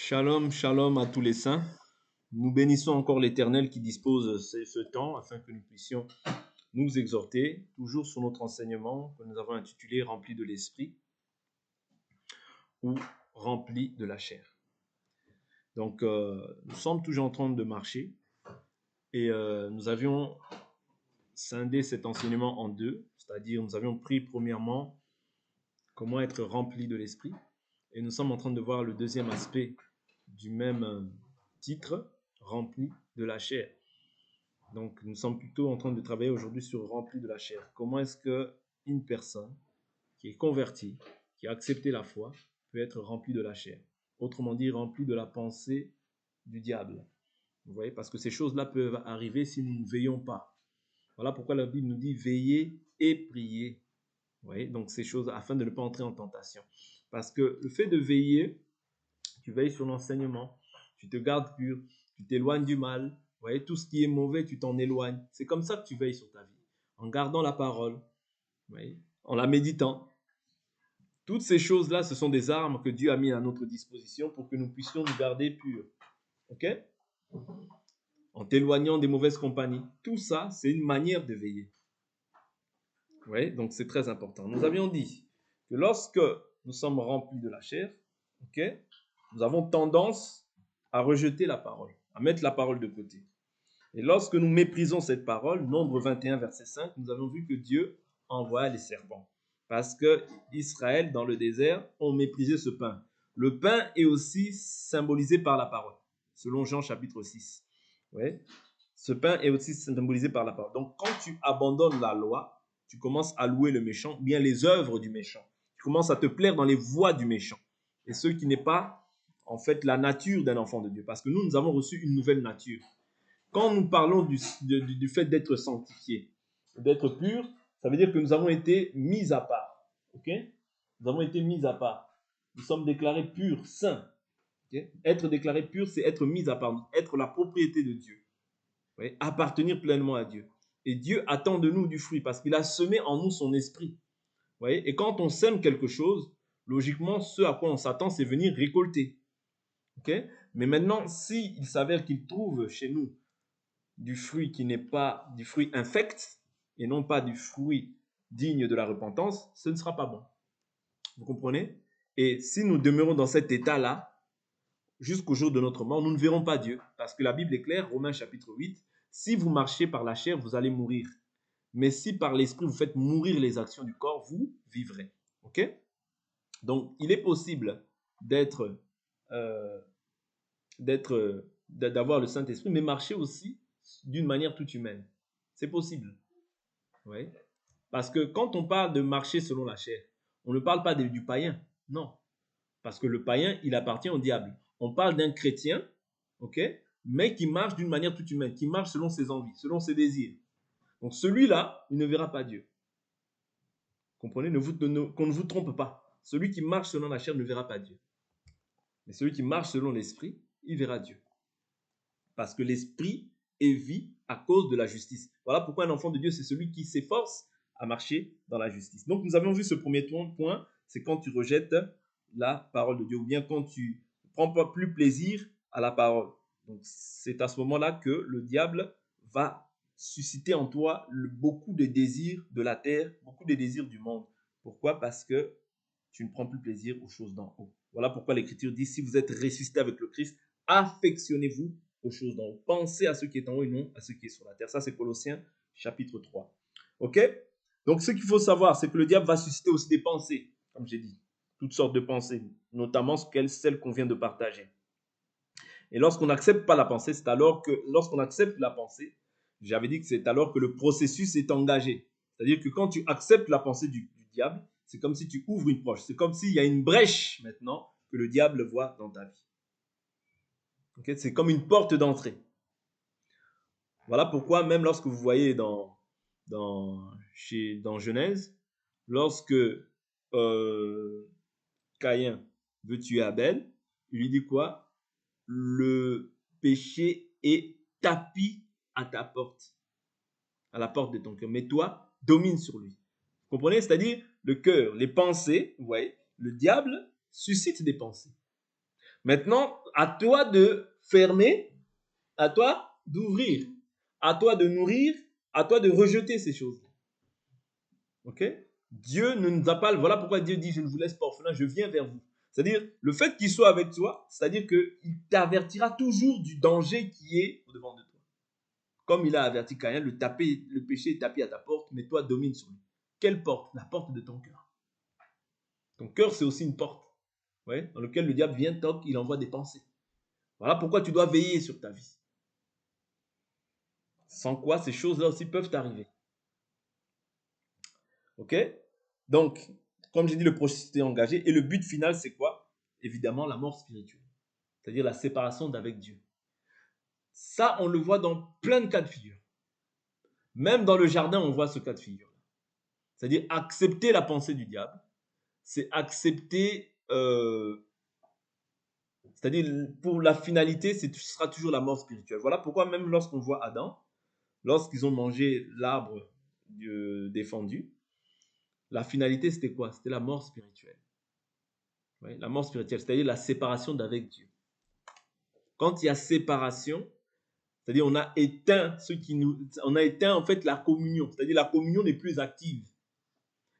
Shalom, shalom à tous les saints. Nous bénissons encore l'Éternel qui dispose ce temps afin que nous puissions nous exhorter, toujours sur notre enseignement que nous avons intitulé Rempli de l'Esprit ou Rempli de la chair. Donc, nous sommes toujours en train de marcher et nous avions scindé cet enseignement en deux, c'est-à-dire nous avions pris premièrement comment être rempli de l'Esprit et nous sommes en train de voir le deuxième aspect du même titre, rempli de la chair. Donc, nous sommes plutôt en train de travailler aujourd'hui sur rempli de la chair. Comment est-ce qu'une personne qui est convertie, qui a accepté la foi, peut être remplie de la chair? Autrement dit, remplie de la pensée du diable. Vous voyez, parce que ces choses-là peuvent arriver si nous ne veillons pas. Voilà pourquoi la Bible nous dit veillez et priez. Vous voyez, donc ces choses afin de ne pas entrer en tentation. Parce que le fait de veiller, tu veilles sur l'enseignement, tu te gardes pur, tu t'éloignes du mal. Vous voyez, tout ce qui est mauvais, tu t'en éloignes. C'est comme ça que tu veilles sur ta vie. En gardant la parole, vous voyez, en la méditant. Toutes ces choses-là, ce sont des armes que Dieu a mis à notre disposition pour que nous puissions nous garder purs. OK? En t'éloignant des mauvaises compagnies. Tout ça, c'est une manière de veiller. Vous voyez, donc c'est très important. Nous avions dit que lorsque nous sommes remplis de la chair, OK, nous avons tendance à rejeter la parole, à mettre la parole de côté. Et lorsque nous méprisons cette parole, Nombre 21, verset 5, nous avons vu que Dieu envoie les serpents. Parce que Israël, dans le désert, ont méprisé ce pain. Le pain est aussi symbolisé par la parole, selon Jean chapitre 6. Ouais. Ce pain est aussi symbolisé par la parole. Donc, quand tu abandonnes la loi, tu commences à louer le méchant, bien les œuvres du méchant. Tu commences à te plaire dans les voies du méchant. Et ce qui n'est pas, en fait, la nature d'un enfant de Dieu. Parce que nous avons reçu une nouvelle nature. Quand nous parlons du fait d'être sanctifié, d'être pur, ça veut dire que nous avons été mis à part. Okay? Nous avons été mis à part. Nous sommes déclarés purs, saints. Okay? Être déclaré pur, c'est être mis à part, être la propriété de Dieu. Okay? Appartenir pleinement à Dieu. Et Dieu attend de nous du fruit parce qu'il a semé en nous son esprit. Voyez? Et quand on sème quelque chose, logiquement, ce à quoi on s'attend, c'est venir récolter. Okay? Mais maintenant, s'il s'avère qu'il trouve chez nous du fruit qui n'est pas du fruit infect et non pas du fruit digne de la repentance, ce ne sera pas bon. Vous comprenez? Et si nous demeurons dans cet état-là, jusqu'au jour de notre mort, nous ne verrons pas Dieu. Parce que la Bible est claire, Romains chapitre 8, si vous marchez par la chair, vous allez mourir. Mais si par l'esprit vous faites mourir les actions du corps, vous vivrez. Ok? Donc, il est possible d'avoir le Saint-Esprit, mais marcher aussi d'une manière toute humaine. C'est possible. Oui. Parce que quand on parle de marcher selon la chair, on ne parle pas du païen. Non. Parce que le païen, il appartient au diable. On parle d'un chrétien, ok, mais qui marche d'une manière toute humaine, qui marche selon ses envies, selon ses désirs. Donc celui-là, il ne verra pas Dieu. Comprenez? Qu'on ne vous trompe pas. Celui qui marche selon la chair ne verra pas Dieu. Mais celui qui marche selon l'esprit, il verra Dieu. Parce que l'esprit est vie à cause de la justice. Voilà pourquoi un enfant de Dieu, c'est celui qui s'efforce à marcher dans la justice. Donc nous avions vu ce premier point, c'est quand tu rejettes la parole de Dieu, ou bien quand tu ne prends pas plus plaisir à la parole. Donc c'est à ce moment-là que le diable va susciter en toi beaucoup de désirs de la terre, beaucoup de désirs du monde. Pourquoi? Parce que tu ne prends plus plaisir aux choses d'en haut. Voilà pourquoi l'Écriture dit, si vous êtes ressuscité avec le Christ, affectionnez-vous aux choses d'en haut. Pensez à ce qui est en haut et non à ce qui est sur la terre. Ça, c'est Colossiens chapitre 3. OK? Donc, ce qu'il faut savoir, c'est que le diable va susciter aussi des pensées, comme j'ai dit. Toutes sortes de pensées, notamment celles qu'on vient de partager. Et lorsqu'on n'accepte pas la pensée, c'est alors que, lorsqu'on accepte la pensée, j'avais dit que c'est alors que le processus est engagé. C'est-à-dire que quand tu acceptes la pensée du diable, c'est comme si tu ouvres une poche. C'est comme s'il y a une brèche maintenant que le diable voit dans ta vie. Okay? C'est comme une porte d'entrée. Voilà pourquoi même lorsque vous voyez dans Genèse, lorsque Caïn veut tuer Abel, il lui dit quoi? Le péché est tapi à ta porte, à la porte de ton cœur. Mais toi, domine sur lui. Vous comprenez? C'est-à-dire le cœur, les pensées, vous voyez, le diable suscite des pensées. Maintenant, à toi de fermer, à toi d'ouvrir, à toi de nourrir, à toi de rejeter ces choses. Ok? Dieu ne nous a pas. Voilà pourquoi Dieu dit: je ne vous laisse pas orphelin, je viens vers vous. C'est-à-dire, le fait qu'il soit avec toi, c'est-à-dire qu'il t'avertira toujours du danger qui est au-devant de toi. Comme il a averti Caïn, le péché est tapé à ta porte, mais toi domine sur lui. Quelle porte? La porte de ton cœur. Ton cœur, c'est aussi une porte, ouais, dans laquelle le diable vient, toque, il envoie des pensées. Voilà pourquoi tu dois veiller sur ta vie. Sans quoi, ces choses-là aussi peuvent t'arriver. Ok? Donc, comme j'ai dit, le processus est engagé. Et le but final, c'est quoi? Évidemment, la mort spirituelle. C'est-à-dire la séparation d'avec Dieu. Ça, on le voit dans plein de cas de figure. Même dans le jardin, on voit ce cas de figure. C'est-à-dire accepter la pensée du diable. C'est accepter... c'est-à-dire, pour la finalité, ce sera toujours la mort spirituelle. Voilà pourquoi même lorsqu'on voit Adam, lorsqu'ils ont mangé l'arbre défendu, la finalité, c'était quoi? C'était la mort spirituelle. Oui, la mort spirituelle, c'est-à-dire la séparation d'avec Dieu. Quand il y a séparation, c'est-à-dire on a éteint on a éteint en fait la communion, c'est-à-dire la communion n'est plus active.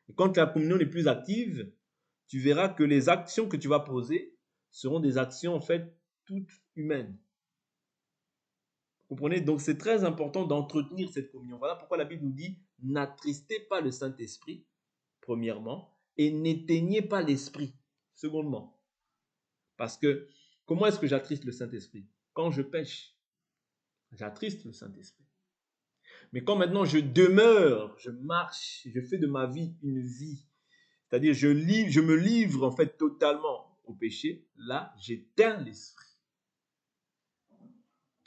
Et quand la communion n'est plus active, tu verras que les actions que tu vas poser seront des actions en fait toutes humaines. Vous comprenez? Donc c'est très important d'entretenir cette communion. Voilà pourquoi la Bible nous dit: n'attristez pas le Saint-Esprit, premièrement, et n'éteignez pas l'Esprit, secondement. Parce que comment est-ce que j'attriste le Saint-Esprit? Quand je pêche, j'attriste le Saint-Esprit. Mais quand maintenant je demeure, je marche, je fais de ma vie une vie, c'est-à-dire je me livre en fait totalement au péché, là j'éteins l'Esprit.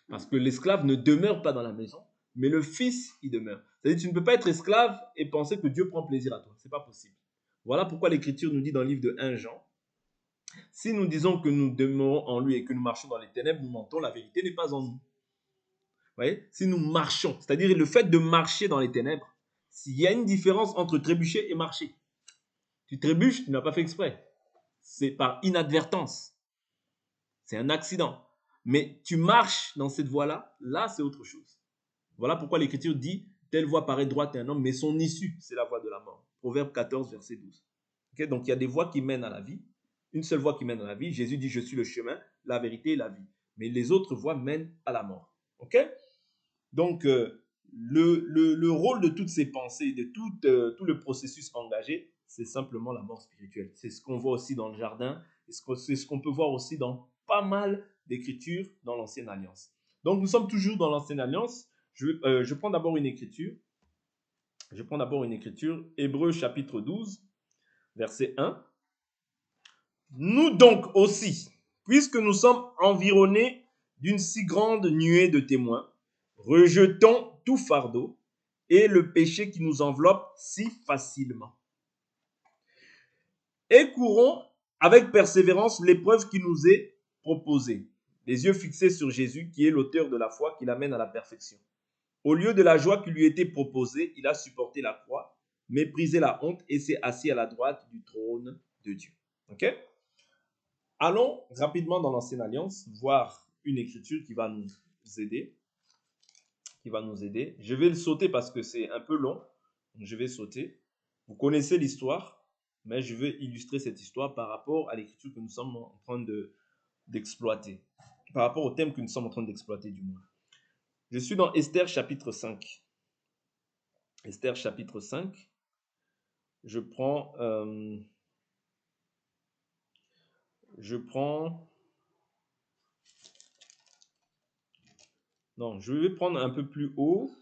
Parce que l'esclave ne demeure pas dans la maison, mais le fils y demeure. C'est-à-dire tu ne peux pas être esclave et penser que Dieu prend plaisir à toi. Ce n'est pas possible. Voilà pourquoi l'Écriture nous dit dans le livre de 1 Jean: si nous disons que nous demeurons en lui et que nous marchons dans les ténèbres, nous mentons, la vérité n'est pas en nous. Vous voyez? Si nous marchons, c'est-à-dire le fait de marcher dans les ténèbres, s'il y a une différence entre trébucher et marcher. Tu trébuches, tu n'as pas fait exprès. C'est par inadvertance. C'est un accident. Mais tu marches dans cette voie-là, là c'est autre chose. Voilà pourquoi l'Écriture dit: telle voie paraît droite à un homme, mais son issue, c'est la voie de la mort. Proverbe 14, verset 12. Okay? Donc il y a des voies qui mènent à la vie. Une seule voie qui mène à la vie. Jésus dit: je suis le chemin, la vérité et la vie. Mais les autres voies mènent à la mort. Ok? Donc le rôle de toutes ces pensées, de tout le processus engagé, c'est simplement la mort spirituelle. C'est ce qu'on voit aussi dans le jardin, c'est ce qu'on peut voir aussi dans pas mal d'écritures dans l'Ancienne Alliance. Donc nous sommes toujours dans l'Ancienne Alliance. Je prends d'abord une écriture. Hébreux chapitre 12, verset 1. Nous donc aussi, puisque nous sommes environnés d'une si grande nuée de témoins, rejetons tout fardeau et le péché qui nous enveloppe si facilement. Et courons avec persévérance l'épreuve qui nous est proposée, les yeux fixés sur Jésus, qui est l'auteur de la foi, qui l'amène à la perfection. Au lieu de la joie qui lui était proposée, il a supporté la croix, méprisé la honte et s'est assis à la droite du trône de Dieu. Ok? Allons rapidement dans l'Ancienne Alliance voir une écriture qui va nous aider. Je vais le sauter parce que c'est un peu long. Donc je vais sauter. Vous connaissez l'histoire, mais je vais illustrer cette histoire par rapport à l'écriture que nous sommes en train d'exploiter. Par rapport au thème que nous sommes en train d'exploiter du moins. Je suis dans Esther chapitre 5. Esther chapitre 5. Je prends... Non, je vais prendre un peu plus haut.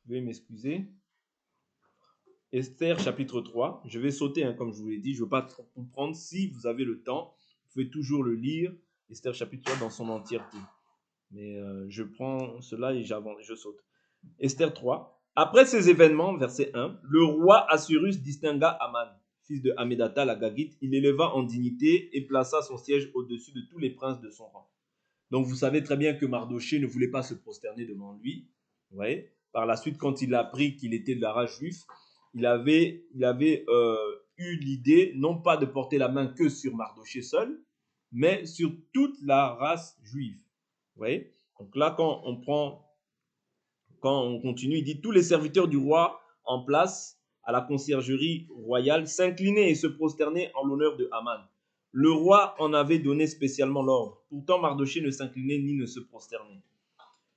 Veuillez m'excuser. Esther chapitre 3. Je vais sauter, comme je vous l'ai dit. Je ne veux pas trop comprendre. Si vous avez le temps, vous pouvez toujours le lire. Esther chapitre 3 dans son entièreté. Mais je prends cela et je saute. Esther 3. Après ces événements, verset 1, le roi Assuérus distingua Aman, fils de Hammédatha l'Agagite. Il l'éleva en dignité et plaça son siège au-dessus de tous les princes de son rang. Donc vous savez très bien que Mardochée ne voulait pas se prosterner devant lui. Vous voyez? Par la suite, quand il a appris qu'il était de la race juive, il avait eu l'idée non pas de porter la main que sur Mardochée seul, mais sur toute la race juive. Vous voyez? Donc là, quand on continue, il dit tous les serviteurs du roi en place à la conciergerie royale s'inclinaient et se prosternaient en l'honneur de Haman. Le roi en avait donné spécialement l'ordre. Pourtant, Mardochée ne s'inclinait ni ne se prosternait.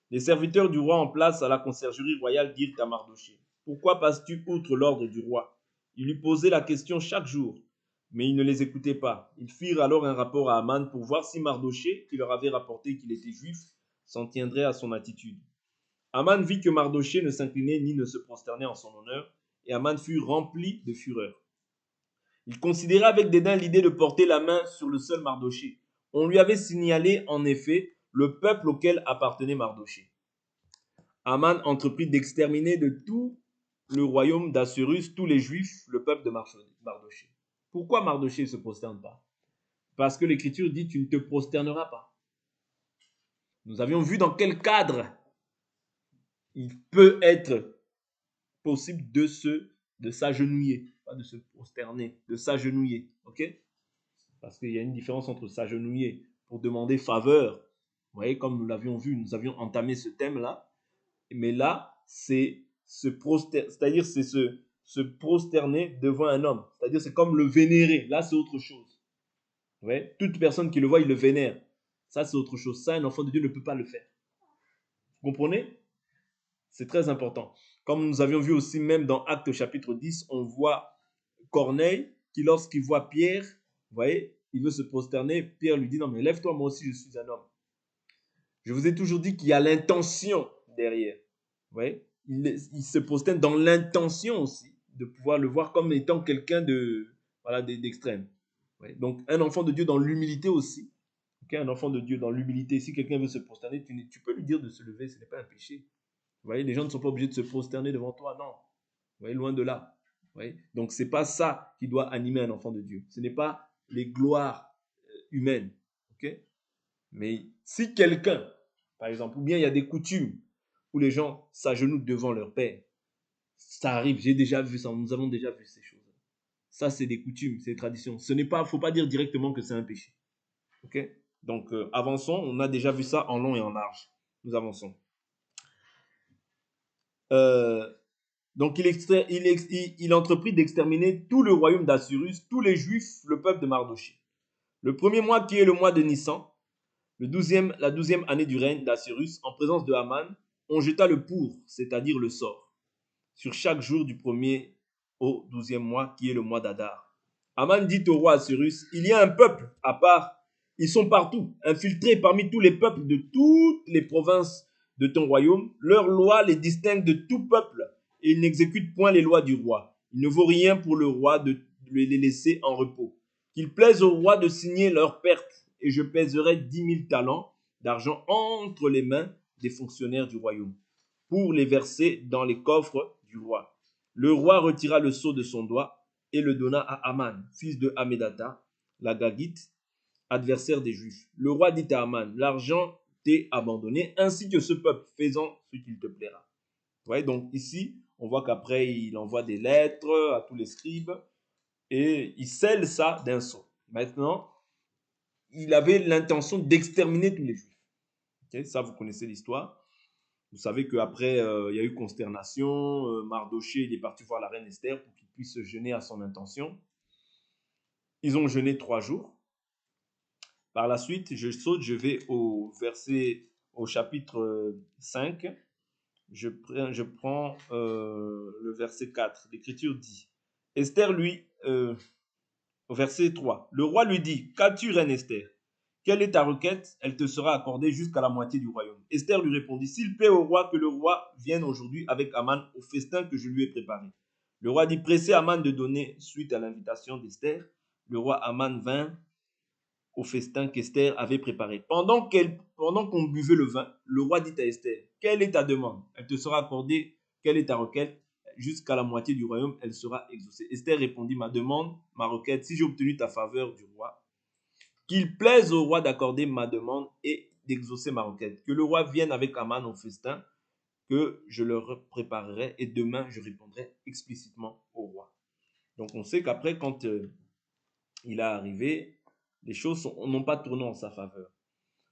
Les serviteurs du roi en place à la conciergerie royale dirent à Mardochée: Pourquoi passes-tu outre l'ordre du roi? Ils lui posaient la question chaque jour, mais il ne les écoutait pas. Ils firent alors un rapport à Haman pour voir si Mardochée, qui leur avait rapporté qu'il était juif, s'en tiendrait à son attitude. Haman vit que Mardochée ne s'inclinait ni ne se prosternait en son honneur, et Haman fut rempli de fureur. Il considéra avec dédain l'idée de porter la main sur le seul Mardochée. On lui avait signalé en effet le peuple auquel appartenait Mardochée. Haman entreprit d'exterminer de tout le royaume d'Assuérus tous les juifs, le peuple de Mardochée. Pourquoi Mardochée ne se prosterne pas? Parce que l'Écriture dit: tu ne te prosterneras pas. Nous avions vu dans quel cadre il peut être possible de s'agenouiller, pas de se prosterner, de s'agenouiller, ok? Parce qu'il y a une différence entre s'agenouiller pour demander faveur, vous voyez, comme nous l'avions vu, nous avions entamé ce thème-là, mais là, c'est c'est-à-dire c'est se prosterner devant un homme, c'est-à-dire c'est comme le vénérer, là c'est autre chose, vous voyez, toute personne qui le voit, il le vénère, ça c'est autre chose, ça un enfant de Dieu ne peut pas le faire, vous comprenez? C'est très important. Comme nous avions vu aussi, même dans Actes chapitre 10, on voit Corneille qui, lorsqu'il voit Pierre, vous voyez, il veut se prosterner. Pierre lui dit: non, mais lève-toi, moi aussi je suis un homme. Je vous ai toujours dit qu'il y a l'intention derrière. Vous voyez, il se prosterne dans l'intention aussi de pouvoir le voir comme étant quelqu'un voilà, d'extrême. Donc, un enfant de Dieu dans l'humilité aussi. Okay, un enfant de Dieu dans l'humilité, si quelqu'un veut se prosterner, tu peux lui dire de se lever, ce n'est pas un péché. Vous voyez, les gens ne sont pas obligés de se prosterner devant toi, non. Vous voyez, loin de là. Vous voyez? Donc, ce n'est pas ça qui doit animer un enfant de Dieu. Ce n'est pas les gloires humaines. Okay? Mais si quelqu'un, par exemple, ou bien il y a des coutumes où les gens s'agenouillent devant leur père, ça arrive, j'ai déjà vu ça, nous avons déjà vu ces choses. Ça, c'est des coutumes, c'est des traditions. Ce n'est pas, faut pas dire directement que c'est un péché. Ok? Donc, avançons. On a déjà vu ça en long et en large. Nous avançons. Donc, il entreprit d'exterminer tout le royaume d'Assyrus, tous les Juifs, le peuple de Mardochée. Le premier mois, qui est le mois de Nissan, la 12e année du règne d'Assyrus, en présence de Haman, on jeta le pour, c'est-à-dire le sort, sur chaque jour du premier au 12e mois, qui est le mois d'Adar. Haman dit au roi Assyrus: il y a un peuple à part, ils sont partout, infiltrés parmi tous les peuples de toutes les provinces de ton royaume. Leurs lois les distinguent de tout peuple, et ils n'exécutent point les lois du roi. Il ne vaut rien pour le roi de les laisser en repos. Qu'il plaise au roi de signer leur perte, et je pèserai 10 000 talents d'argent entre les mains des fonctionnaires du royaume, pour les verser dans les coffres du roi. Le roi retira le sceau de son doigt et le donna à Aman, fils de Hammédatha, la Gagite, adversaire des Juifs. Le roi dit à Aman: l'argent t'est abandonné, ainsi que ce peuple, faisant ce qu'il te plaira. Vous voyez, donc ici, on voit qu'après, il envoie des lettres à tous les scribes et il scelle ça d'un sceau. Maintenant, il avait l'intention d'exterminer tous les Juifs. Okay, ça, vous connaissez l'histoire. Vous savez qu'après, il y a eu consternation. Mardochée, il est parti voir la reine Esther pour qu'il puisse se jeûner à son intention. Ils ont jeûné 3 jours. Par la suite, je saute, je vais au chapitre 5. Je prends le verset 4. L'Écriture dit: Esther lui, au verset 3, le roi lui dit: qu'as-tu, reine Esther? Quelle est ta requête? Elle te sera accordée jusqu'à la moitié du royaume. Esther lui répondit: s'il plaît au roi que le roi vienne aujourd'hui avec Aman au festin que je lui ai préparé. Le roi dit: pressez Aman de donner suite à l'invitation d'Esther. Le roi Aman vint au festin qu'Esther avait préparé. Pendant qu'on buvait le vin, le roi dit à Esther: quelle est ta demande? Elle te sera accordée. Quelle est ta requête? Jusqu'à la moitié du royaume, elle sera exaucée. Esther répondit: ma demande, ma requête, si j'ai obtenu ta faveur du roi, qu'il plaise au roi d'accorder ma demande et d'exaucer ma requête. Que le roi vienne avec Aman au festin que je leur préparerai, et demain je répondrai explicitement au roi. Donc on sait qu'après, quand il est arrivé, les choses n'ont pas tourné en sa faveur.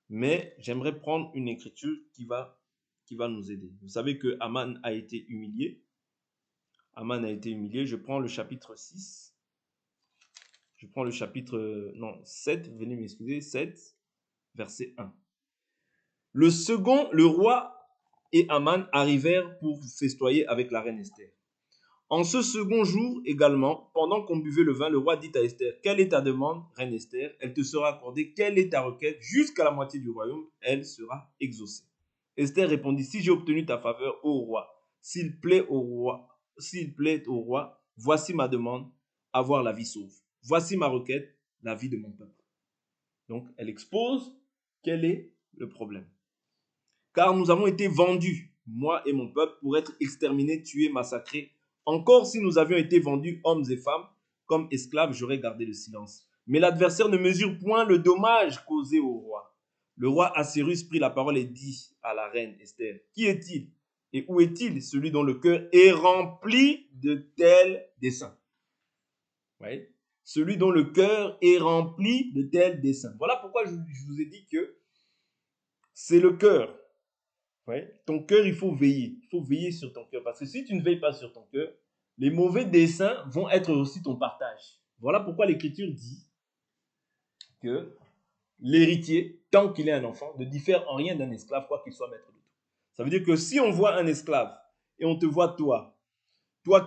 Mais j'aimerais prendre une écriture qui va nous aider. Vous savez que Aman a été humilié. Aman a été humilié. Je prends le chapitre 6. Je prends le chapitre 7, venez m'excuser, 7, verset 1. Le roi et Aman arrivèrent pour festoyer avec la reine Esther. En ce second jour également, pendant qu'on buvait le vin, le roi dit à Esther, quelle est ta demande, reine Esther? Elle te sera accordée. Quelle est ta requête? Jusqu'à la moitié du royaume, elle sera exaucée. Esther répondit, si j'ai obtenu ta faveur, ô roi, s'il plaît au roi, voici ma demande, avoir la vie sauve. Voici ma requête, la vie de mon peuple. Donc, elle expose quel est le problème. Car nous avons été vendus, moi et mon peuple, pour être exterminés, tués, massacrés. Encore si nous avions été vendus, hommes et femmes, comme esclaves, j'aurais gardé le silence. Mais l'adversaire ne mesure point le dommage causé au roi. Le roi Assyrus prit la parole et dit à la reine Esther, qui est-il et où est-il celui dont le cœur est rempli de tels desseins? Oui. Celui dont le cœur est rempli de tels desseins. Voilà pourquoi je vous ai dit que c'est le cœur. Ouais. Ton cœur, il faut veiller. Il faut veiller sur ton cœur. Parce que si tu ne veilles pas sur ton cœur, les mauvais desseins vont être aussi ton partage. Voilà pourquoi l'Écriture dit que l'héritier, tant qu'il est un enfant, ne diffère en rien d'un esclave, quoi qu'il soit maître de tout. Ça veut dire que si on voit un esclave et on te voit toi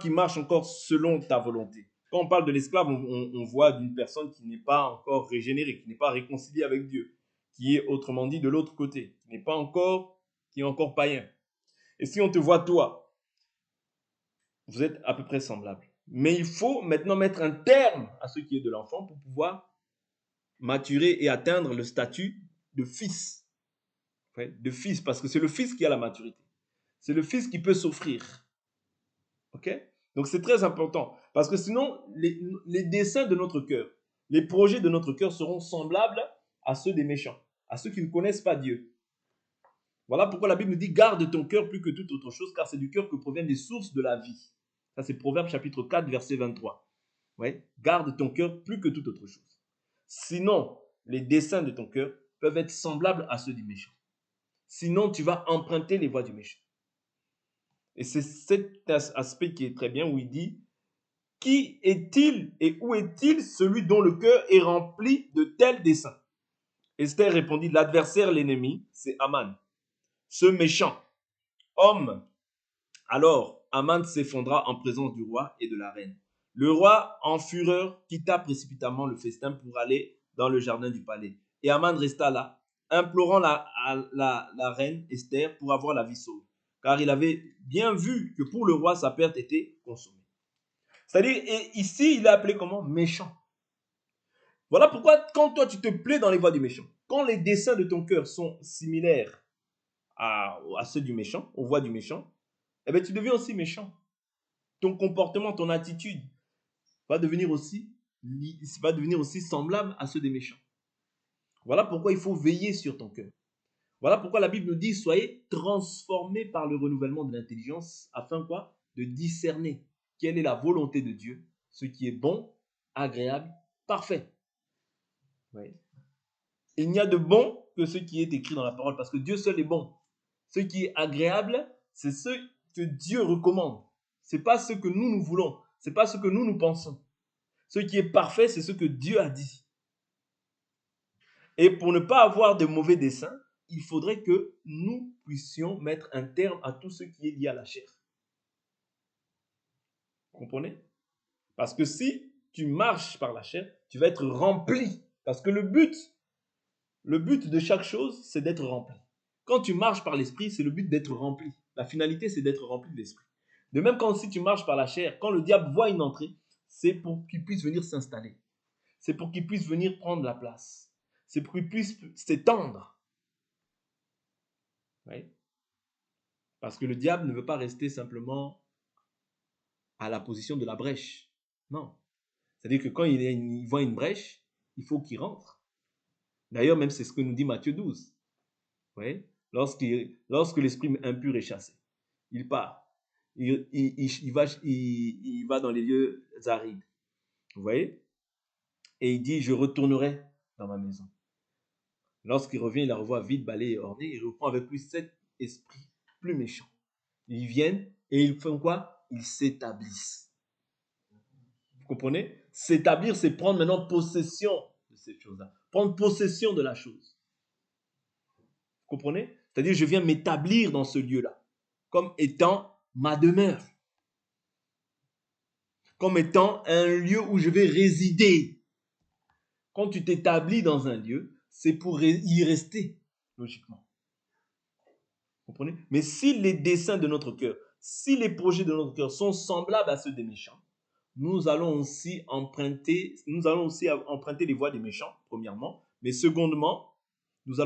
qui marches encore selon ta volonté. Quand on parle de l'esclave, on voit d'une personne qui n'est pas encore régénérée, qui n'est pas réconciliée avec Dieu, qui est autrement dit de l'autre côté, qui est encore païen. Et si on te voit toi, vous êtes à peu près semblables. Mais il faut maintenant mettre un terme à ce qui est de l'enfant pour pouvoir maturer et atteindre le statut de fils. De fils, parce que c'est le fils qui a la maturité. C'est le fils qui peut s'offrir. Ok? Donc c'est très important. Parce que sinon, les desseins de notre cœur, les projets de notre cœur seront semblables à ceux des méchants, à ceux qui ne connaissent pas Dieu. Voilà pourquoi la Bible nous dit, garde ton cœur plus que toute autre chose, car c'est du cœur que proviennent les sources de la vie. Ça, c'est Proverbe chapitre 4, verset 23. Ouais. Garde ton cœur plus que toute autre chose. Sinon, les desseins de ton cœur peuvent être semblables à ceux du méchant. Sinon, tu vas emprunter les voies du méchant. Et c'est cet aspect qui est très bien où il dit, qui est-il et où est-il celui dont le cœur est rempli de tels desseins? Esther répondit, l'adversaire, l'ennemi, c'est Aman, ce méchant homme. Alors, Aman s'effondra en présence du roi et de la reine. Le roi, en fureur, quitta précipitamment le festin pour aller dans le jardin du palais. Et Aman resta là, implorant la reine Esther pour avoir la vie sauve, car il avait bien vu que pour le roi, sa perte était consommée. C'est-à-dire, et ici, il est appelé comment? Méchant. Voilà pourquoi, quand toi, tu te plais dans les voies du méchant, quand les desseins de ton cœur sont similaires à ceux du méchant, aux voies du méchant, eh bien, tu deviens aussi méchant. Ton comportement, ton attitude va devenir aussi semblable à ceux des méchants. Voilà pourquoi il faut veiller sur ton cœur. Voilà pourquoi la Bible nous dit, soyez transformés par le renouvellement de l'intelligence, afin quoi? De discerner quelle est la volonté de Dieu, ce qui est bon, agréable, parfait. Oui. Il n'y a de bon que ce qui est écrit dans la parole, parce que Dieu seul est bon. Ce qui est agréable, c'est ce que Dieu recommande. Ce n'est pas ce que nous voulons. Ce n'est pas ce que nous pensons. Ce qui est parfait, c'est ce que Dieu a dit. Et pour ne pas avoir de mauvais desseins, il faudrait que nous puissions mettre un terme à tout ce qui est lié à la chair. Vous comprenez? Parce que si tu marches par la chair, tu vas être rempli. Parce que le but de chaque chose, c'est d'être rempli. Quand tu marches par l'esprit, c'est le but d'être rempli. La finalité, c'est d'être rempli de l'esprit. De même, quand si tu marches par la chair, quand le diable voit une entrée, c'est pour qu'il puisse venir s'installer. C'est pour qu'il puisse venir prendre la place. C'est pour qu'il puisse s'étendre. Oui. Parce que le diable ne veut pas rester simplement à la position de la brèche. Non. C'est-à-dire que quand il voit une brèche, il faut qu'il rentre. D'ailleurs, même c'est ce que nous dit Matthieu 12. Oui. Lorsque l'esprit impur est chassé, il part. Il va dans les lieux arides. Vous voyez? Et il dit, je retournerai dans ma maison. Lorsqu'il revient, il la revoit vide, balayée et ornée. Il reprend avec lui 7 esprits plus méchants. Ils viennent et ils font quoi? Ils s'établissent. Vous comprenez? S'établir, c'est prendre maintenant possession de cette chose-là. Prendre possession de la chose. Vous comprenez? C'est-à-dire, je viens m'établir dans ce lieu-là, comme étant ma demeure. Comme étant un lieu où je vais résider. Quand tu t'établis dans un lieu, c'est pour y rester, logiquement. Vous comprenez? Mais si les desseins de notre cœur, si les projets de notre cœur sont semblables à ceux des méchants, nous allons aussi emprunter les voies des méchants, premièrement, mais secondement, nous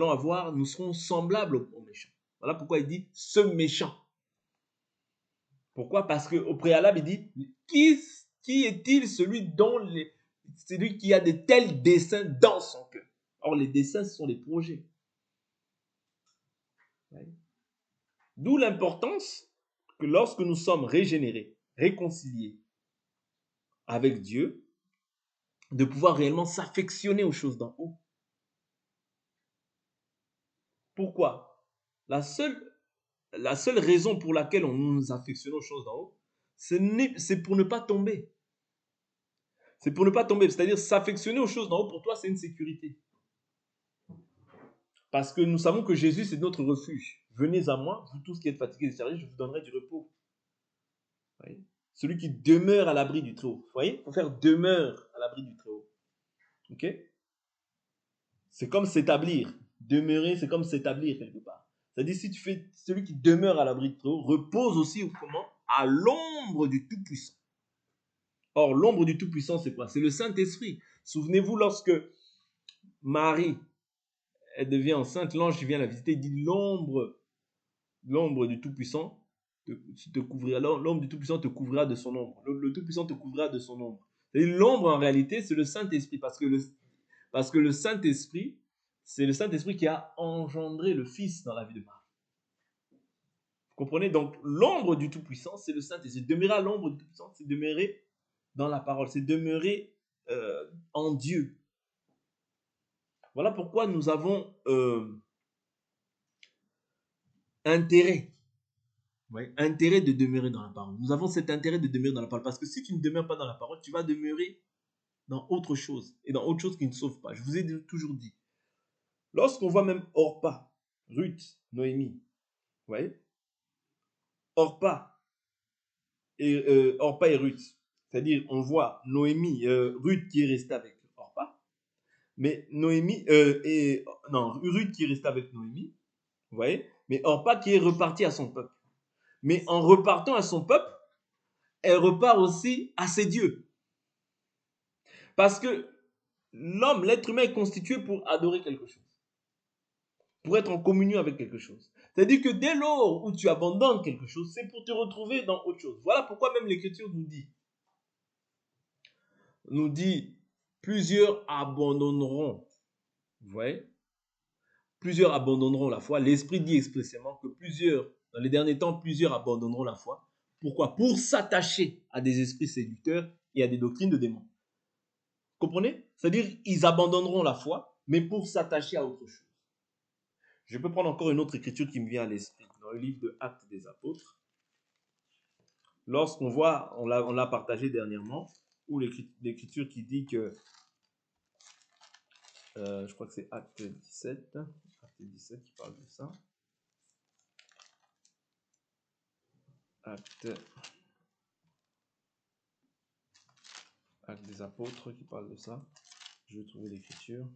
serons semblables aux méchants. Voilà pourquoi il dit ce méchant. Pourquoi? Parce qu'au préalable, il dit qui est-il celui qui a de tels desseins dans son cœur? Or, les desseins, ce sont les projets. D'où l'importance que lorsque nous sommes régénérés, réconciliés avec Dieu, de pouvoir réellement s'affectionner aux choses d'en haut. Pourquoi? La seule raison pour laquelle on nous affectionne aux choses d'en haut, c'est pour ne pas tomber. C'est pour ne pas tomber. C'est-à-dire, s'affectionner aux choses d'en haut, pour toi, c'est une sécurité. Parce que nous savons que Jésus, c'est notre refuge. Venez à moi, vous tous qui êtes fatigués et chargés, je vous donnerai du repos. Voyez? Celui qui demeure à l'abri du Très-Haut. Vous voyez? Il faut faire demeure à l'abri du Très-Haut. Ok? C'est comme s'établir. Demeurer, c'est comme s'établir quelque part. C'est-à-dire, si tu fais celui qui demeure à l'abri du Très-Haut, repose aussi comment? À l'ombre du Tout-Puissant. Or, l'ombre du Tout-Puissant, c'est quoi? C'est le Saint-Esprit. Souvenez-vous, lorsque Marie, elle devient enceinte, l'ange qui vient la visiter, il dit l'ombre du Tout-Puissant te couvrira. L'ombre du Tout-Puissant te couvrira de son ombre. Le Tout-Puissant te couvrira de son ombre. Et l'ombre, en réalité, c'est le Saint-Esprit. Parce que le Saint-Esprit, c'est le Saint-Esprit qui a engendré le Fils dans la vie de Marie. Vous comprenez? Donc, l'ombre du Tout-Puissant, c'est le Saint-Esprit. Demeurer à l'ombre du Tout-Puissant, c'est demeurer dans la parole. C'est demeurer en Dieu. Voilà pourquoi nous avons intérêt de demeurer dans la parole. Nous avons cet intérêt de demeurer dans la parole. Parce que si tu ne demeures pas dans la parole, tu vas demeurer dans autre chose. Et dans autre chose qui ne sauve pas. Je vous ai toujours dit. Lorsqu'on voit même Orpa, Ruth, Noémie, vous voyez, Orpa et Ruth. C'est-à-dire, on voit Ruth qui est restée avec Orpa, mais Ruth qui est restée avec Noémie, vous voyez, mais Orpa qui est repartie à son peuple. Mais en repartant à son peuple, elle repart aussi à ses dieux. Parce que l'être humain est constitué pour adorer quelque chose. Pour être en communion avec quelque chose. C'est-à-dire que dès lors où tu abandonnes quelque chose, c'est pour te retrouver dans autre chose. Voilà pourquoi même l'Écriture nous dit, plusieurs abandonneront. Vous voyez? Plusieurs abandonneront la foi. L'Esprit dit expressément que dans les derniers temps, plusieurs abandonneront la foi. Pourquoi? Pour s'attacher à des esprits séducteurs et à des doctrines de démons. Vous comprenez? C'est-à-dire, ils abandonneront la foi, mais pour s'attacher à autre chose. Je peux prendre encore une autre écriture qui me vient à l'esprit, dans le livre de Actes des Apôtres. Lorsqu'on voit, on l'a partagé dernièrement, où l'écriture qui dit que, je crois que c'est Acte 17 qui parle de ça. Acte des Apôtres qui parle de ça. Je vais trouver l'écriture.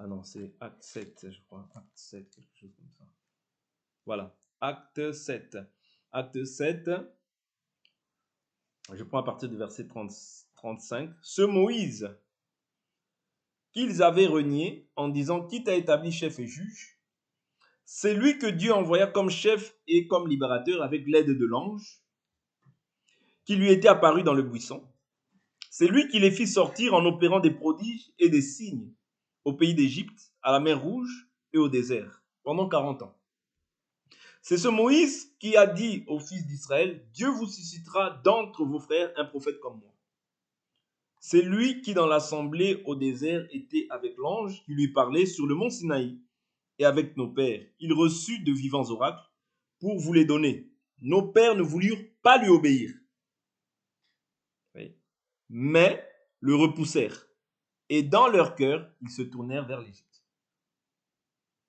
Ah non, c'est Acte 7, je crois. Acte 7, quelque chose comme ça. Voilà, Acte 7. Acte 7, je prends à partir du verset 35. Ce Moïse qu'ils avaient renié en disant qui t'a établi chef et juge, c'est lui que Dieu envoya comme chef et comme libérateur avec l'aide de l'ange qui lui était apparu dans le buisson. C'est lui qui les fit sortir en opérant des prodiges et des signes au pays d'Égypte, à la mer Rouge et au désert, pendant 40 ans. C'est ce Moïse qui a dit aux fils d'Israël, Dieu vous suscitera d'entre vos frères un prophète comme moi. C'est lui qui, dans l'assemblée au désert, était avec l'ange qui lui parlait sur le mont Sinaï et avec nos pères. Il reçut de vivants oracles pour vous les donner. Nos pères ne voulurent pas lui obéir, oui, mais le repoussèrent. Et dans leur cœur, ils se tournèrent vers l'Égypte.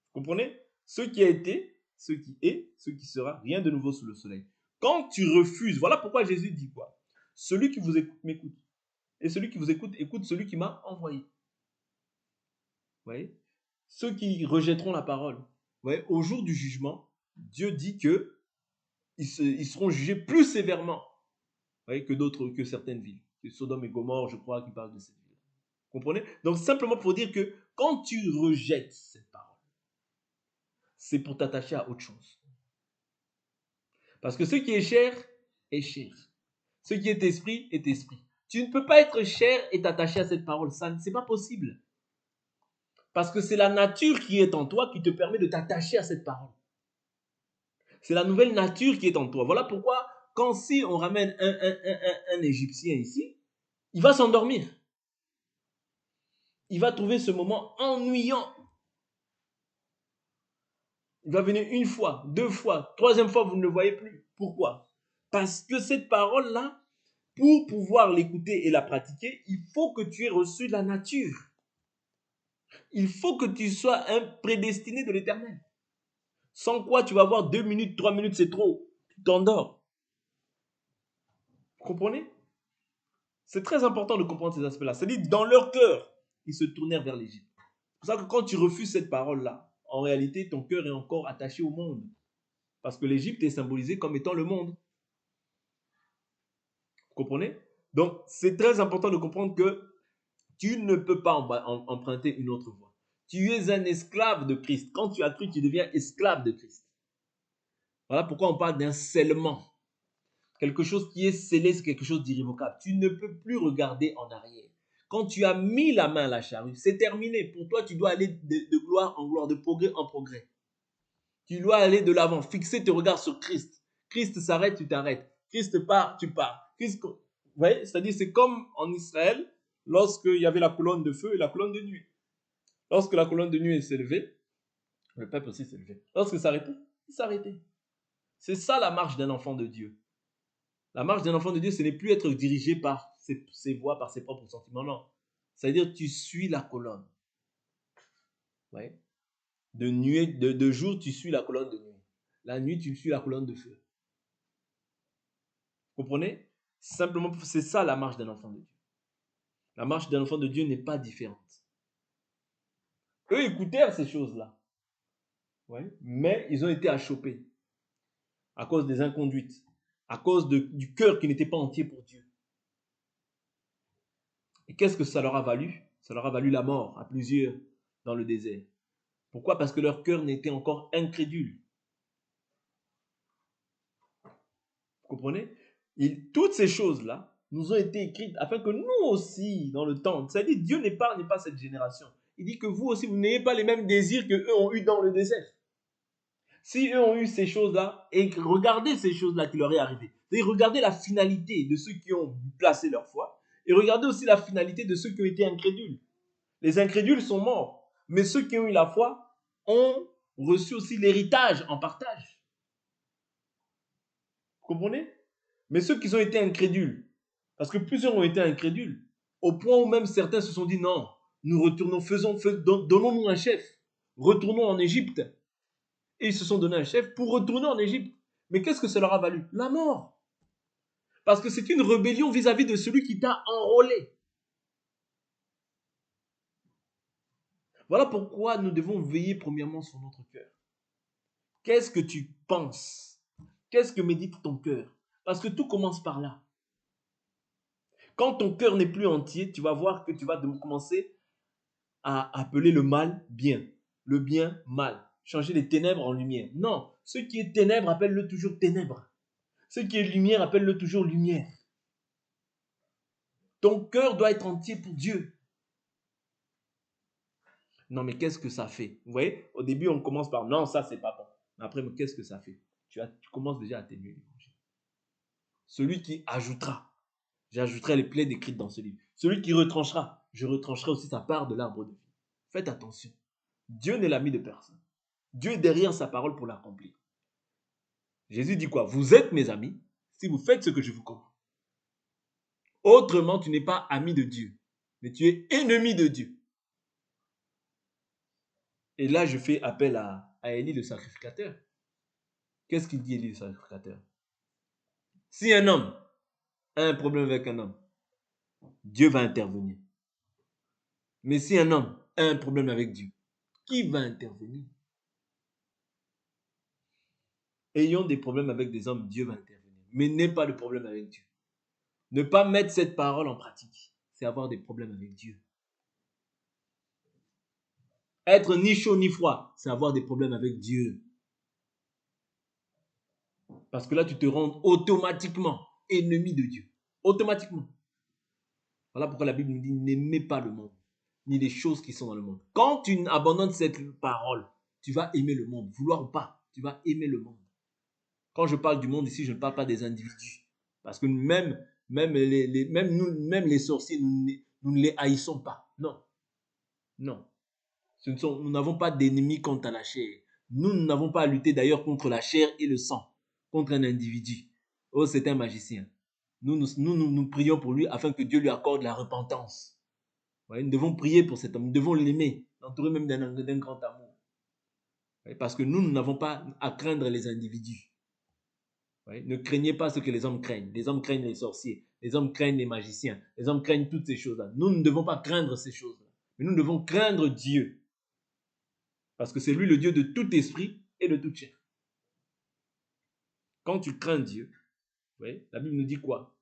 Vous comprenez? Ce qui a été, ce qui est, ce qui sera, rien de nouveau sous le soleil. Quand tu refuses, voilà pourquoi Jésus dit quoi? Celui qui vous écoute m'écoute. Et celui qui vous écoute, écoute celui qui m'a envoyé. Vous voyez? Ceux qui rejetteront la parole, vous voyez, au jour du jugement, Dieu dit que ils seront jugés plus sévèrement, vous voyez, que d'autres, que certaines villes. Que Sodome et Gomorrhe, je crois, qui parlent de cette ville. Vous comprenez? Donc, simplement pour dire que quand tu rejettes cette parole, c'est pour t'attacher à autre chose. Parce que ce qui est chair est chair. Ce qui est esprit est esprit. Tu ne peux pas être chair et t'attacher à cette parole. Ça, c'est pas possible. Parce que c'est la nature qui est en toi qui te permet de t'attacher à cette parole. C'est la nouvelle nature qui est en toi. Voilà pourquoi, quand si on ramène un Égyptien ici, il va s'endormir. Il va trouver ce moment ennuyant. Il va venir une fois, deux fois, troisième fois, vous ne le voyez plus. Pourquoi? Parce que cette parole-là, pour pouvoir l'écouter et la pratiquer, il faut que tu aies reçu la nature. Il faut que tu sois un prédestiné de l'Éternel. Sans quoi tu vas avoir 2 minutes, 3 minutes, c'est trop. Tu t'endors. Vous comprenez? C'est très important de comprendre ces aspects-là. C'est-à-dire, dans leur cœur, ils se tournèrent vers l'Égypte. C'est pour ça que quand tu refuses cette parole-là, en réalité, ton cœur est encore attaché au monde. Parce que l'Égypte est symbolisée comme étant le monde. Vous comprenez? Donc, c'est très important de comprendre que tu ne peux pas emprunter une autre voie. Tu es un esclave de Christ. Quand tu as cru, tu deviens esclave de Christ. Voilà pourquoi on parle d'un scellement. Quelque chose qui est scellé, c'est quelque chose d'irrévocable. Tu ne peux plus regarder en arrière. Quand tu as mis la main à la charrue, c'est terminé. Pour toi, tu dois aller de gloire en gloire, de progrès en progrès. Tu dois aller de l'avant, fixer tes regards sur Christ. Christ s'arrête, tu t'arrêtes. Christ part, tu pars. Christ... Vous voyez, c'est-à-dire, c'est comme en Israël, lorsqu'il y avait la colonne de feu et la colonne de nuit. Lorsque la colonne de nuit s'est levée, le peuple aussi s'est levé. Lorsque ça s'arrêtait, il s'arrêtait. C'est ça la marche d'un enfant de Dieu. La marche d'un enfant de Dieu, ce n'est plus être dirigé par ses voix, par ses propres sentiments, non. C'est-à-dire, tu suis la colonne. Ouais. De jour, tu suis la colonne de nuit. La nuit, tu suis la colonne de feu. Vous comprenez? Simplement, c'est ça la marche d'un enfant de Dieu. La marche d'un enfant de Dieu n'est pas différente. Eux écoutèrent ces choses-là. Ouais. Mais ils ont été achoppés à cause des inconduites, à cause du cœur qui n'était pas entier pour Dieu. Et qu'est-ce que ça leur a valu? Ça leur a valu la mort à plusieurs dans le désert. Pourquoi? Parce que leur cœur n'était encore incrédule. Vous comprenez? Toutes ces choses-là nous ont été écrites afin que nous aussi, dans le temps, c'est-à-dire Dieu n'épargne pas cette génération. Il dit que vous aussi, vous n'ayez pas les mêmes désirs que eux ont eu dans le désert. Si eux ont eu ces choses-là, et regardez ces choses-là qui leur est arrivé. C'est-à-dire regardez la finalité de ceux qui ont placé leur foi, et regardez aussi la finalité de ceux qui ont été incrédules. Les incrédules sont morts, mais ceux qui ont eu la foi ont reçu aussi l'héritage en partage. Vous comprenez? Mais ceux qui ont été incrédules, parce que plusieurs ont été incrédules, au point où même certains se sont dit non, nous retournons, donnons-nous un chef, retournons en Égypte. Et ils se sont donné un chef pour retourner en Égypte. Mais qu'est-ce que ça leur a valu? La mort. Parce que c'est une rébellion vis-à-vis de celui qui t'a enrôlé. Voilà pourquoi nous devons veiller premièrement sur notre cœur. Qu'est-ce que tu penses? Qu'est-ce que médite ton cœur? Parce que tout commence par là. Quand ton cœur n'est plus entier, tu vas voir que tu vas commencer à appeler le mal bien, le bien mal, changer les ténèbres en lumière. Non, ce qui est ténèbre, appelle-le toujours ténèbres. Ce qui est lumière, appelle-le toujours lumière. Ton cœur doit être entier pour Dieu. Non, mais qu'est-ce que ça fait? Vous voyez, au début, on commence par non, ça, c'est pas bon. Mais après, qu'est-ce que ça fait? Tu commences déjà à atténuer l'évangile. Celui qui ajoutera. J'ajouterai les plaies décrites dans ce livre. Celui qui retranchera, je retrancherai aussi sa part de l'arbre de vie. Faites attention. Dieu n'est l'ami de personne. Dieu est derrière sa parole pour l'accomplir. Jésus dit quoi? Vous êtes mes amis si vous faites ce que je vous commande. Autrement, tu n'es pas ami de Dieu, mais tu es ennemi de Dieu. Et là, je fais appel à Élie le sacrificateur. Qu'est-ce qu'il dit Élie le sacrificateur? Si un homme a un problème avec un homme, Dieu va intervenir. Mais si un homme a un problème avec Dieu, qui va intervenir? Ayons des problèmes avec des hommes, Dieu va intervenir. Mais n'aie pas de problème avec Dieu. Ne pas mettre cette parole en pratique, c'est avoir des problèmes avec Dieu. Être ni chaud ni froid, c'est avoir des problèmes avec Dieu. Parce que là, tu te rends automatiquement ennemi de Dieu. Automatiquement. Voilà pourquoi la Bible nous dit, n'aimez pas le monde, ni les choses qui sont dans le monde. Quand tu abandonnes cette parole, tu vas aimer le monde. Vouloir ou pas, tu vas aimer le monde. Quand je parle du monde ici, je ne parle pas des individus. Parce que même les sorciers, nous ne les haïssons pas. Non. Non. Nous n'avons pas d'ennemis contre la chair. Nous n'avons pas à lutter d'ailleurs contre la chair et le sang, contre un individu. Oh, c'est un magicien. Nous prions pour lui afin que Dieu lui accorde la repentance. Ouais, nous devons prier pour cet homme, nous devons l'aimer, l'entourer même d'un grand amour. Ouais, parce que nous n'avons pas à craindre les individus. Ouais, ne craignez pas ce que les hommes craignent. Les hommes craignent les sorciers, les hommes craignent les magiciens, les hommes craignent toutes ces choses-là. Nous ne devons pas craindre ces choses-là, mais nous devons craindre Dieu. Parce que c'est lui le Dieu de tout esprit et de toute chair. Quand tu crains Dieu, ouais, la Bible nous dit quoi?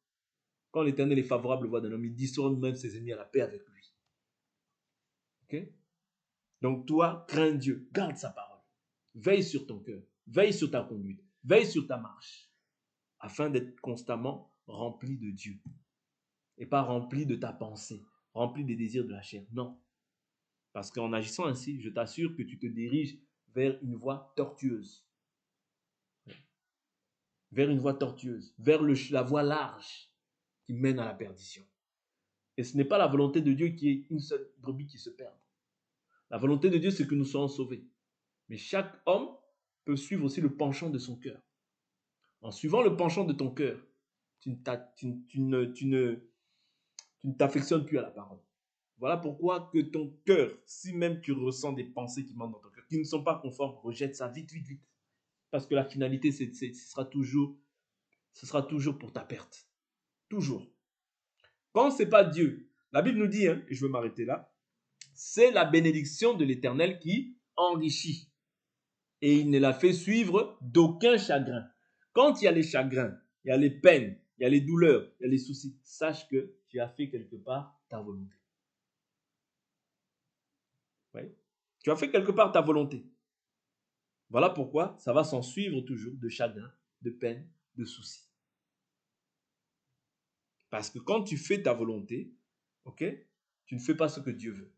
Quand l'Éternel est favorable aux voies d'un homme, il dissout même ses ennemis à la paix avec lui. Okay? Donc toi, crains Dieu, garde sa parole. Veille sur ton cœur, veille sur ta conduite, veille sur ta marche, afin d'être constamment rempli de Dieu. Et pas rempli de ta pensée, rempli des désirs de la chair. Non. Parce qu'en agissant ainsi, je t'assure que tu te diriges vers une voie tortueuse. Vers une voie tortueuse, vers la voie large qui mène à la perdition. Et ce n'est pas la volonté de Dieu qui est une seule brebis qui se perde. La volonté de Dieu, c'est que nous soyons sauvés. Mais chaque homme peut suivre aussi le penchant de son cœur. En suivant le penchant de ton cœur, tu ne t'affectionnes plus à la parole. Voilà pourquoi que ton cœur, si même tu ressens des pensées qui montent dans ton cœur, qui ne sont pas conformes, rejette ça vite, vite, vite. Parce que la finalité, ce sera toujours pour ta perte. Toujours. Quand ce n'est pas Dieu, la Bible nous dit, et je veux m'arrêter là, c'est la bénédiction de l'Éternel qui enrichit. Et il ne la fait suivre d'aucun chagrin. Quand il y a les chagrins, il y a les peines, il y a les douleurs, il y a les soucis, sache que tu as fait quelque part ta volonté. Oui. Tu as fait quelque part ta volonté. Voilà pourquoi ça va s'en suivre toujours de chagrin, de peine, de soucis. Parce que quand tu fais ta volonté, ok, tu ne fais pas ce que Dieu veut.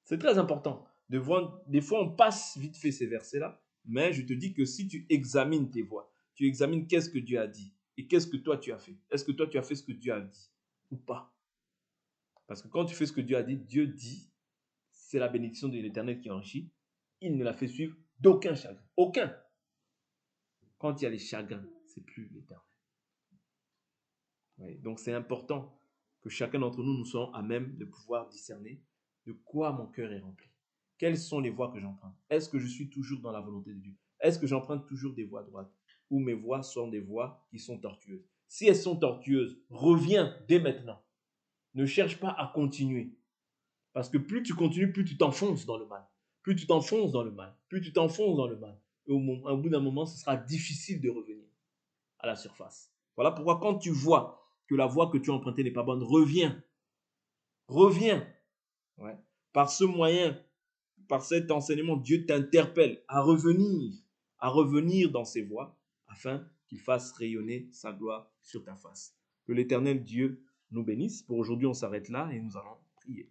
C'est très important de voir. Des fois, on passe vite fait ces versets-là, mais je te dis que si tu examines tes voies, tu examines qu'est-ce que Dieu a dit et qu'est-ce que toi tu as fait. Est-ce que toi tu as fait ce que Dieu a dit ou pas? Parce que quand tu fais ce que Dieu a dit, Dieu dit, c'est la bénédiction de l'Éternel qui enrichit. Il ne la fait suivre d'aucun chagrin. Aucun. Quand il y a les chagrins, c'est plus l'Éternel. Oui, donc c'est important que chacun d'entre nous soyons à même de pouvoir discerner de quoi mon cœur est rempli. Quelles sont les voies que j'emprunte? Est-ce que je suis toujours dans la volonté de Dieu? Est-ce que j'emprunte toujours des voies droites? Ou mes voies sont des voies qui sont tortueuses? Si elles sont tortueuses, reviens dès maintenant. Ne cherche pas à continuer. Parce que plus tu continues, plus tu t'enfonces dans le mal. Plus tu t'enfonces dans le mal. Plus tu t'enfonces dans le mal. Et au bout d'un moment, ce sera difficile de revenir à la surface. Voilà pourquoi quand tu vois que la voie que tu as empruntée n'est pas bonne, reviens. Reviens. Ouais. Par ce moyen, par cet enseignement, Dieu t'interpelle à revenir dans ses voies, afin qu'il fasse rayonner sa gloire sur ta face. Que l'Éternel Dieu nous bénisse. Pour aujourd'hui, on s'arrête là et nous allons prier.